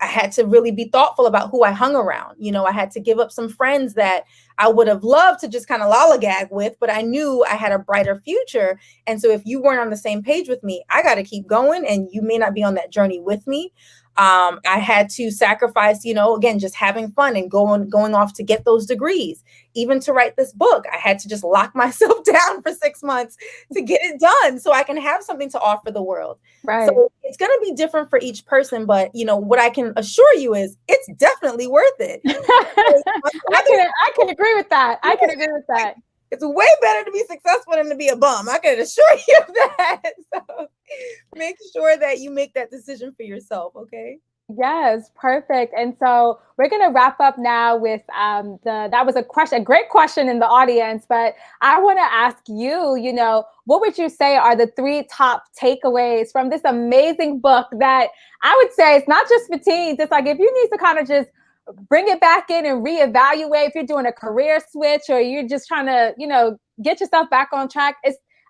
Speaker 3: I had to really be thoughtful about who I hung around. I had to give up some friends that I would have loved to just kind of lollygag with, but I knew I had a brighter future. And so if you weren't on the same page with me, I got to keep going, and you may not be on that journey with me. I had to sacrifice, again, just having fun and going off to get those degrees. Even to write this book, I had to just lock myself down for 6 months to get it done so I can have something to offer the world.
Speaker 1: Right.
Speaker 3: So it's going to be different for each person, but what I can assure you is it's definitely worth it.
Speaker 1: I can agree with that. I can agree with that.
Speaker 3: It's way better to be successful than to be a bum. I can assure you of that. So make sure that you make that decision for yourself. Okay.
Speaker 1: Yes, perfect. And so we're going to wrap up now with that was a great question in the audience, but I want to ask you, what would you say are the 3 top takeaways from this amazing book that I would say it's not just for teens. It's like if you need to kind of just bring it back in and reevaluate if you're doing a career switch or you're just trying to, get yourself back on track.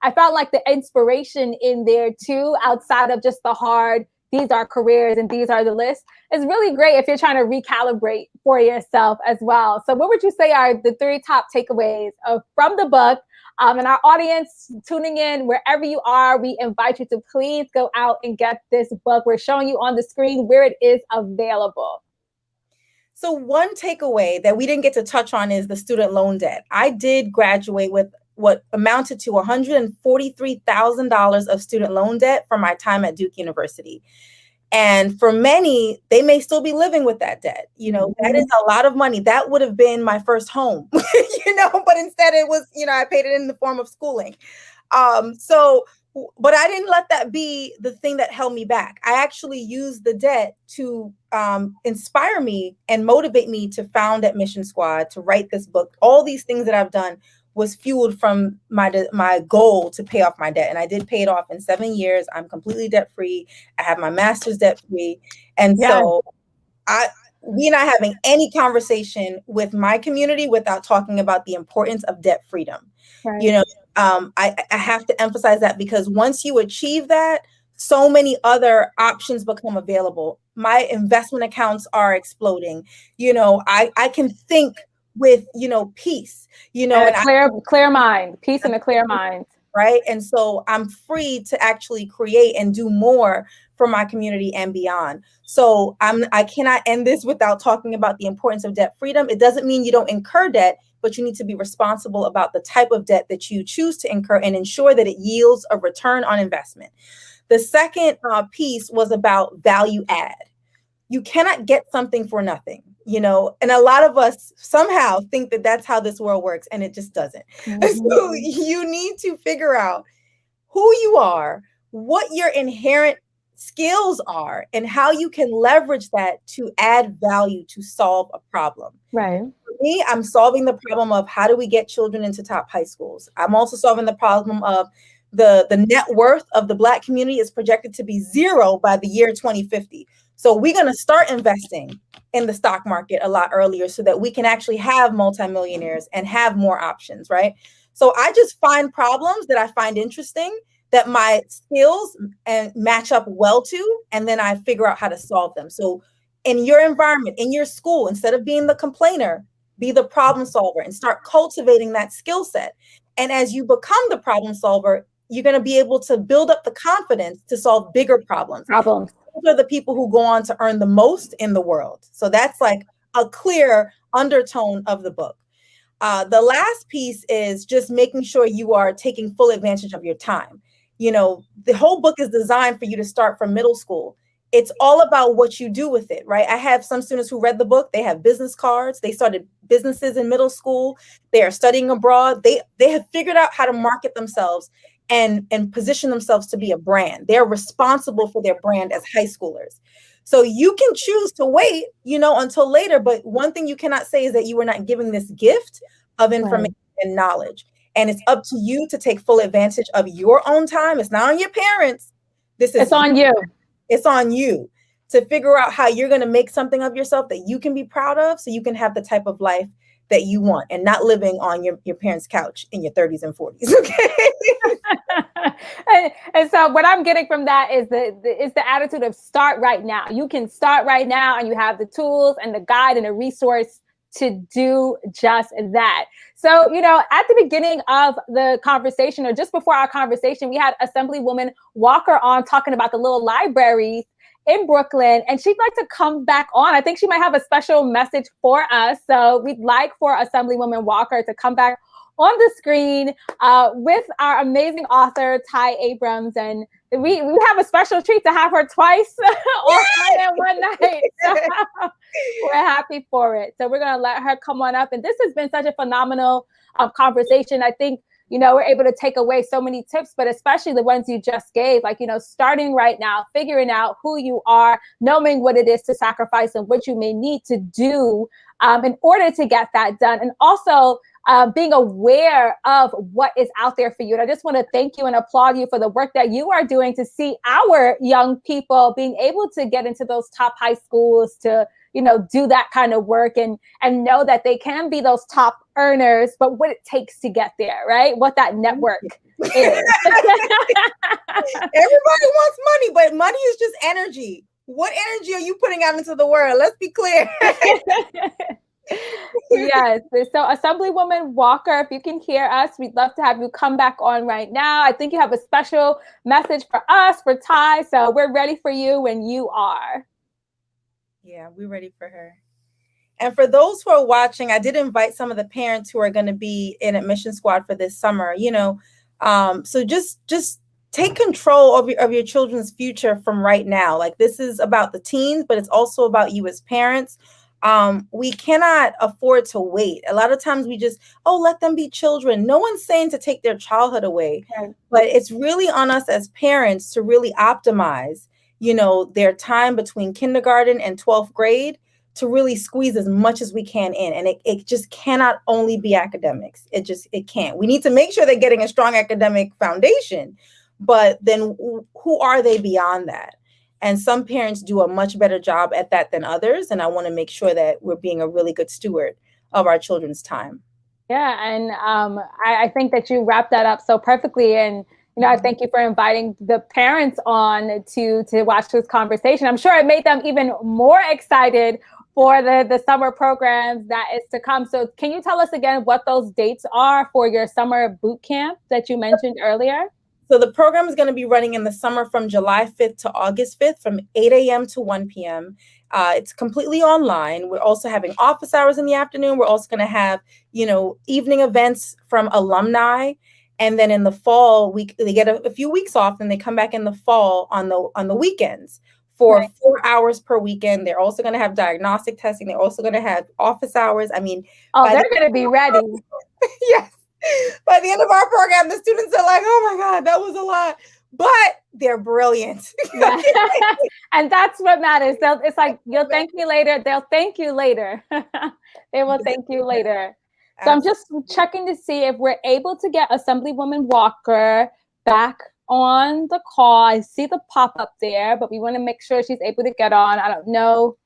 Speaker 1: I felt like the inspiration in there too, outside of just the hard, these are careers and these are the lists, is really great if you're trying to recalibrate for yourself as well. So what would you say are the 3 top takeaways from the book? And our audience tuning in, wherever you are, we invite you to please go out and get this book. We're showing you on the screen where it is available.
Speaker 3: So one takeaway that we didn't get to touch on is the student loan debt. I did graduate with what amounted to $143,000 of student loan debt from my time at Duke University. And for many, they may still be living with that debt. That is a lot of money. That would have been my first home, but instead it was, I paid it in the form of schooling. But I didn't let that be the thing that held me back. I actually used the debt to inspire me and motivate me to found Admission Squad, to write this book. All these things that I've done was fueled from my goal to pay off my debt. And I did pay it off in 7 years. I'm completely debt-free. I have my master's debt-free. And so we're not having any conversation with my community without talking about the importance of debt freedom. Right. I have to emphasize that because once you achieve that, so many other options become available. My investment accounts are exploding. I can think with, peace, and
Speaker 1: a clear mind, peace and a clear mind.
Speaker 3: Right. And so I'm free to actually create and do more for my community and beyond. So I cannot end this without talking about the importance of debt freedom. It doesn't mean you don't incur debt, but you need to be responsible about the type of debt that you choose to incur and ensure that it yields a return on investment. The second piece was about value add. You cannot get something for nothing, and a lot of us somehow think that that's how this world works, and it just doesn't. Mm-hmm. So you need to figure out who you are, what your inherent skills are, and how you can leverage that to add value to solve a problem.
Speaker 1: Right.
Speaker 3: For me, I'm solving the problem of how do we get children into top high schools. I'm also solving the problem of the net worth of the Black community is projected to be 0 by the year 2050. So we're going to start investing in the stock market a lot earlier so that we can actually have multimillionaires and have more options, right? So I just find problems that I find interesting, that my skills and match up well to, and then I figure out how to solve them. So in your environment, in your school, instead of being the complainer, be the problem solver and start cultivating that skill set. And as you become the problem solver, you're going to be able to build up the confidence to solve bigger problems. Those are the people who go on to earn the most in the world. So that's like a clear undertone of the book. The last piece is just making sure you are taking full advantage of your time. The whole book is designed for you to start from middle school. It's all about what you do with it, right? I have some students who read the book. They have business cards. They started businesses in middle school. They are studying abroad. They have figured out how to market themselves and position themselves to be a brand. They're responsible for their brand as high schoolers. So you can choose to wait, until later. But one thing you cannot say is that you were not giving this gift of information and knowledge. And it's up to you to take full advantage of your own time. It's not on your parents.
Speaker 1: It's on you.
Speaker 3: It's on you to figure out how you're going to make something of yourself that you can be proud of so you can have the type of life that you want and not living on your parents' couch in your 30s and 40s. Okay.
Speaker 1: and so what I'm getting from that is the attitude of start right now. You can start right now and you have the tools and the guide and the resource to do just that. So, at the beginning of the conversation or just before our conversation, we had Assemblywoman Walker on talking about the little libraries in Brooklyn, and she'd like to come back on. I think she might have a special message for us. So we'd like for Assemblywoman Walker to come back on the screen with our amazing author, Tai Abrams. And we have a special treat to have her twice on one night. So we're happy for it. So we're going to let her come on up. And this has been such a phenomenal conversation. I think, we're able to take away so many tips, but especially the ones you just gave, like, starting right now, figuring out who you are, knowing what it is to sacrifice and what you may need to do in order to get that done. And also being aware of what is out there for you. And I just want to thank you and applaud you for the work that you are doing to see our young people being able to get into those top high schools to, do that kind of work and know that they can be those top earners, but what it takes to get there, right? What that network is.
Speaker 3: Everybody wants money, but money is just energy. What energy are you putting out into the world? Let's be clear.
Speaker 1: Yes. So Assemblywoman Walker, if you can hear us, we'd love to have you come back on right now. I think you have a special message for us, for Tai. So we're ready for you when you are.
Speaker 3: Yeah, we're ready for her. And for those who are watching, I did invite some of the parents who are going to be in admission squad for this summer, so just take control of your children's future from right now. Like, this is about the teens, but it's also about you as parents. We cannot afford to wait. A lot of times we just, let them be children. No one's saying to take their childhood away, but it's really on us as parents to really optimize, their time between kindergarten and 12th grade to really squeeze as much as we can in. And it just cannot only be academics. It can't. We need to make sure they're getting a strong academic foundation, but then who are they beyond that? And some parents do a much better job at that than others. And I want to make sure that we're being a really good steward of our children's time.
Speaker 1: Yeah. And I think that you wrapped that up so perfectly. And, I thank you for inviting the parents on to watch this conversation. I'm sure it made them even more excited for the summer programs that is to come. So can you tell us again what those dates are for your summer boot camp that you mentioned earlier?
Speaker 3: So the program is going to be running in the summer from July 5th to August 5th from 8 a.m. to 1 p.m. It's completely online. We're also having office hours in the afternoon. We're also going to have, evening events from alumni. And then in the fall, they get a few weeks off, and they come back in the fall on the weekends for 4 hours per weekend. They're also going to have diagnostic testing. They're also going to have office hours. I mean,
Speaker 1: they're going to be ready.
Speaker 3: Yes. By the end of our program, the students are like, oh my God, that was a lot. But they're brilliant.
Speaker 1: And that's what matters. It's like, you'll thank me later. They'll thank you later. They will thank you later. So I'm just checking to see if we're able to get Assemblywoman Walker back on the call. I see the pop-up there, but we want to make sure she's able to get on. I don't know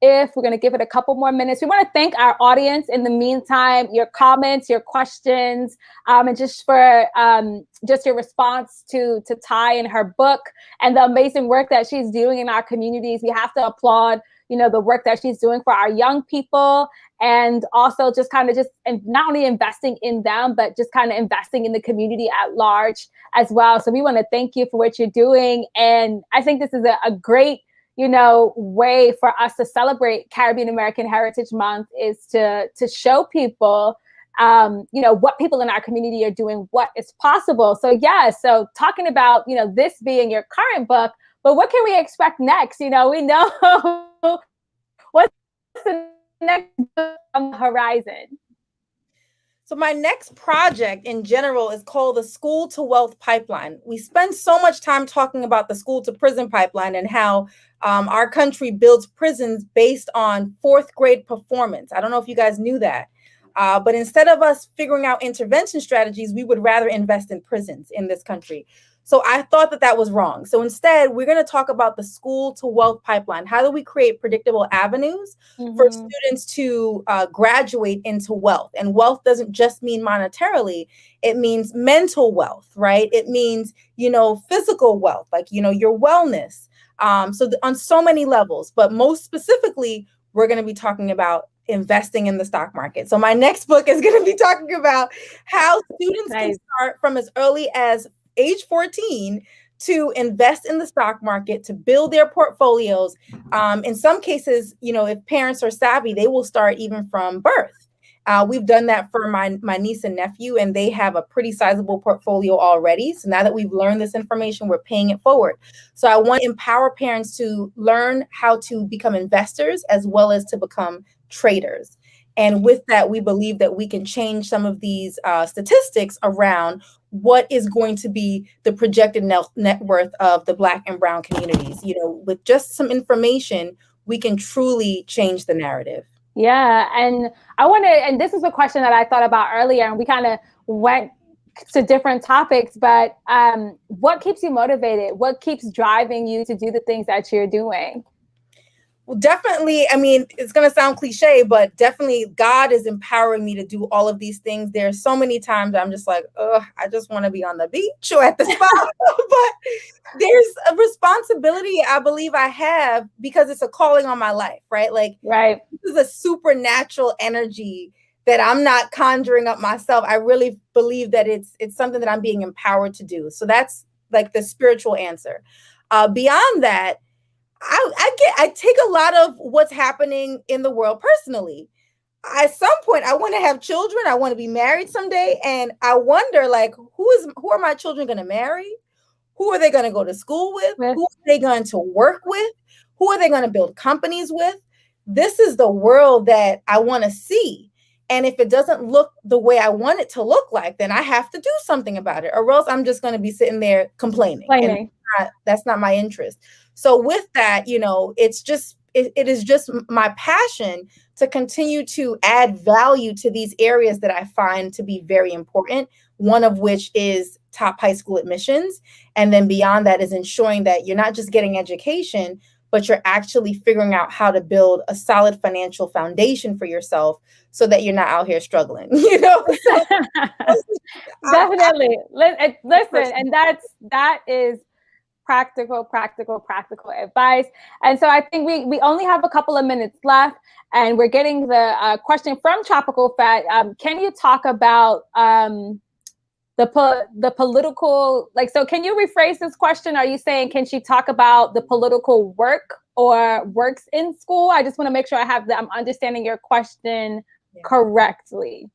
Speaker 1: if we're going to give it a couple more minutes. We want to thank our audience in the meantime, your comments, your questions, and just for just your response to Tai and her book and the amazing work that she's doing in our communities. We have to applaud, the work that she's doing for our young people, and also just and not only investing in them, but just kind of investing in the community at large as well. So we want to thank you for what you're doing. And I think this is a great way for us to celebrate Caribbean American Heritage Month, is to show people, what people in our community are doing, what is possible. So so talking about, this being your current book, but what can we expect next? We know what's the next book on the horizon.
Speaker 3: So my next project in general is called the School to Wealth Pipeline. We spend so much time talking about the school to prison pipeline and how our country builds prisons based on 4th grade performance. I don't know if you guys knew that. But instead of us figuring out intervention strategies, we would rather invest in prisons in this country. So I thought that was wrong. So instead, we're going to talk about the school to wealth pipeline. How do we create predictable avenues for students to graduate into wealth? And wealth doesn't just mean monetarily. It means mental wealth, right? It means, physical wealth, like, your wellness. So on so many levels, but most specifically, we're going to be talking about investing in the stock market. So my next book is going to be talking about how students can start from as early as age 14 to invest in the stock market, to build their portfolios. In some cases, if parents are savvy, they will start even from birth. We've done that for my niece and nephew, and they have a pretty sizable portfolio already. So now that we've learned this information, we're paying it forward. So I want to empower parents to learn how to become investors as well as to become traders. And with that, we believe that we can change some of these statistics around what is going to be the projected net worth of the Black and Brown communities. With just some information, we can truly change the narrative.
Speaker 1: Yeah. And and this is a question that I thought about earlier, and we kind of went to different topics, but what keeps you motivated? What keeps driving you to do the things that you're doing?
Speaker 3: Well, definitely. I mean, it's going to sound cliche, but definitely God is empowering me to do all of these things. There are so many times I'm just like, I just want to be on the beach or at the spa. But there's a responsibility I believe I have because it's a calling on my life, right?
Speaker 1: Right.
Speaker 3: This is a supernatural energy that I'm not conjuring up myself. I really believe that it's something that I'm being empowered to do. So that's like the spiritual answer. Beyond that, I take a lot of what's happening in the world personally. At some point, I want to have children. I want to be married someday. And I wonder, who are my children going to marry? Who are they going to go to school with? Who are they going to work with? Who are they going to build companies with? This is the world that I want to see. And if it doesn't look the way I want it to look like, then I have to do something about it, or else I'm just going to be sitting there complaining. And that's not my interest. So with that, it is just my passion to continue to add value to these areas that I find to be very important. One of which is top high school admissions. And then beyond that is ensuring that you're not just getting education, but you're actually figuring out how to build a solid financial foundation for yourself so that you're not out here struggling,
Speaker 1: Definitely. Listen, and that is practical advice. And so I think we only have a couple of minutes left, and we're getting the question from Tropicalfete. Can you talk about the political, so can you rephrase this question? Are you saying, can she talk about the political work or works in school? I just want to make sure I'm understanding your question correctly.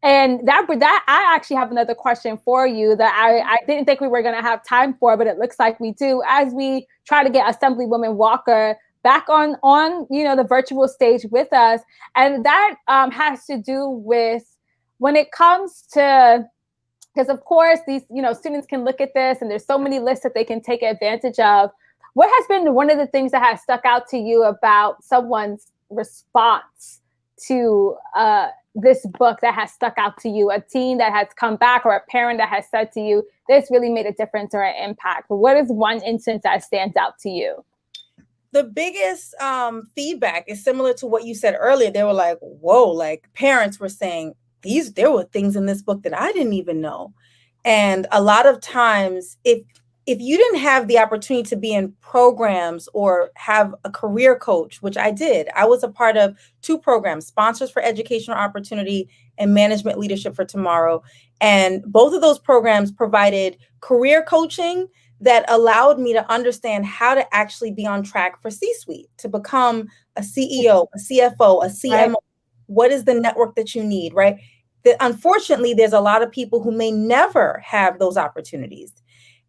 Speaker 1: And that I actually have another question for you that I didn't think we were going to have time for, but it looks like we do, as we try to get Assemblywoman Walker back on the virtual stage with us. And that has to do with when it comes to, because of course these students can look at this and there's so many lists that they can take advantage of. What has been one of the things that has stuck out to you about someone's response to this book that has stuck out to you, a teen that has come back or a parent that has said to you, this really made a difference or an impact? What is one instance that stands out to you?
Speaker 3: The biggest feedback is similar to what you said earlier. They were like, whoa, parents were saying, there were things in this book that I didn't even know. And a lot of times, if you didn't have the opportunity to be in programs or have a career coach, which I did, I was a part of 2 programs, Sponsors for Educational Opportunity and Management Leadership for Tomorrow. And both of those programs provided career coaching that allowed me to understand how to actually be on track for C-suite, to become a CEO, a CFO, a CMO. Right. What is the network that you need, right? Unfortunately, there's a lot of people who may never have those opportunities.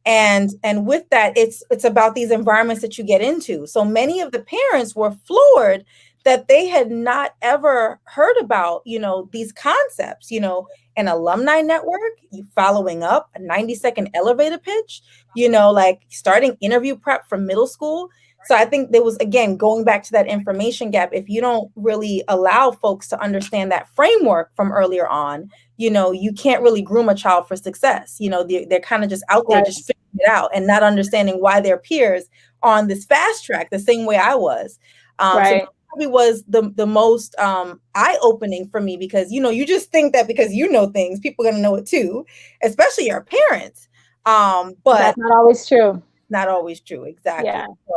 Speaker 3: And with that, it's about these environments that you get into. So many of the parents were floored that they had not ever heard about, these concepts, an alumni network, you following up a 90-second elevator pitch, starting interview prep from middle school. So I think there was, again, going back to that information gap, if you don't really allow folks to understand that framework from earlier on, you can't really groom a child for success. They're kind of just out there just figuring it out and not understanding why their peers are on this fast track the same way I was. So that probably was the most eye-opening for me, because, you just think that because you know things, people are going to know it too, especially your parents. But
Speaker 1: that's not always true.
Speaker 3: Not always true. Exactly.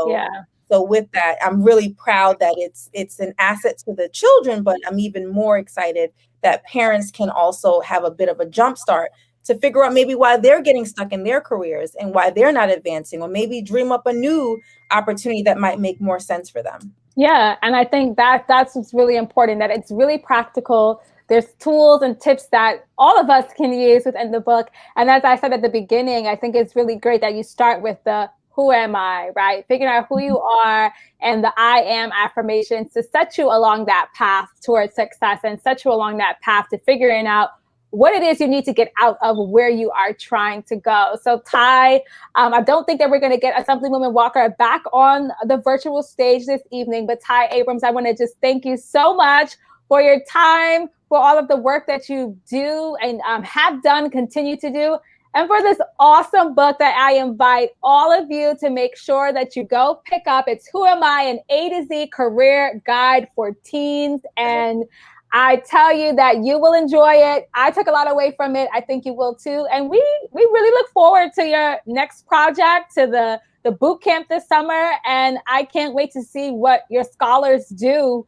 Speaker 1: Yeah.
Speaker 3: So with that, I'm really proud that it's an asset to the children, but I'm even more excited that parents can also have a bit of a jump start to figure out maybe why they're getting stuck in their careers and why they're not advancing, or maybe dream up a new opportunity that might make more sense for them.
Speaker 1: Yeah, and I think that's what's really important, that it's really practical. There's tools and tips that all of us can use within the book. And as I said at the beginning, I think it's really great that you start with the who am I, right? Figuring out who you are and the I am affirmations to set you along that path towards success and set you along that path to figuring out what it is you need to get out of where you are trying to go. So Tai, I don't think that we're going to get Assemblywoman Walker back on the virtual stage this evening, but Tai Abrams, I want to just thank you so much for your time, for all of the work that you do and have done, continue to do, and for this awesome book that I invite all of you to make sure that you go pick up. It's Who Am I? An A to Z career guide for teens. And I tell you that you will enjoy it. I took a lot away from it. I think you will too. And we really look forward to your next project, to the boot camp this summer. And I can't wait to see what your scholars do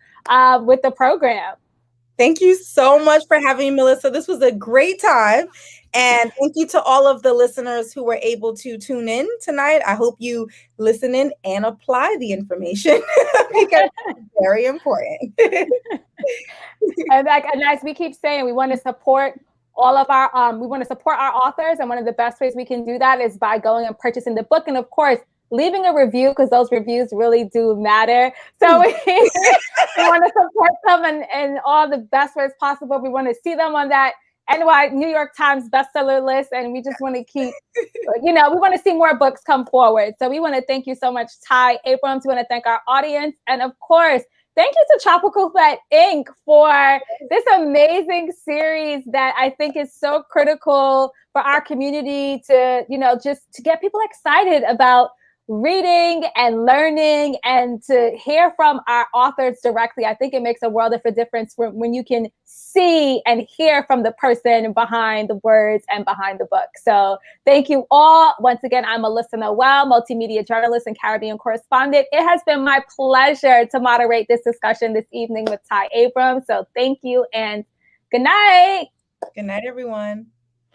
Speaker 1: with the program.
Speaker 3: Thank you so much for having me, Melissa. This was a great time. And thank you to all of the listeners who were able to tune in tonight. I hope you listen in and apply the information because it's very important.
Speaker 1: And as we keep saying, we want to support all of our we want to support our authors, and one of the best ways we can do that is by going and purchasing the book, and of course leaving a review, because those reviews really do matter. So we want to support them in all the best ways possible. We want to see them on that New York Times bestseller list, and we just want to keep, we want to see more books come forward. So we want to thank you so much, Tai Abrams. We want to thank our audience, and of course, thank you to Tropicalfete Inc. for this amazing series that I think is so critical for our community to, just to get people excited about reading and learning and to hear from our authors directly. I think it makes a world of a difference when you can see and hear from the person behind the words and behind the book. So thank you all. Once again, I'm Melissa Noel, multimedia journalist and Caribbean correspondent. It has been my pleasure to moderate this discussion this evening with Tai Abrams. So thank you and good night.
Speaker 3: Good night, everyone.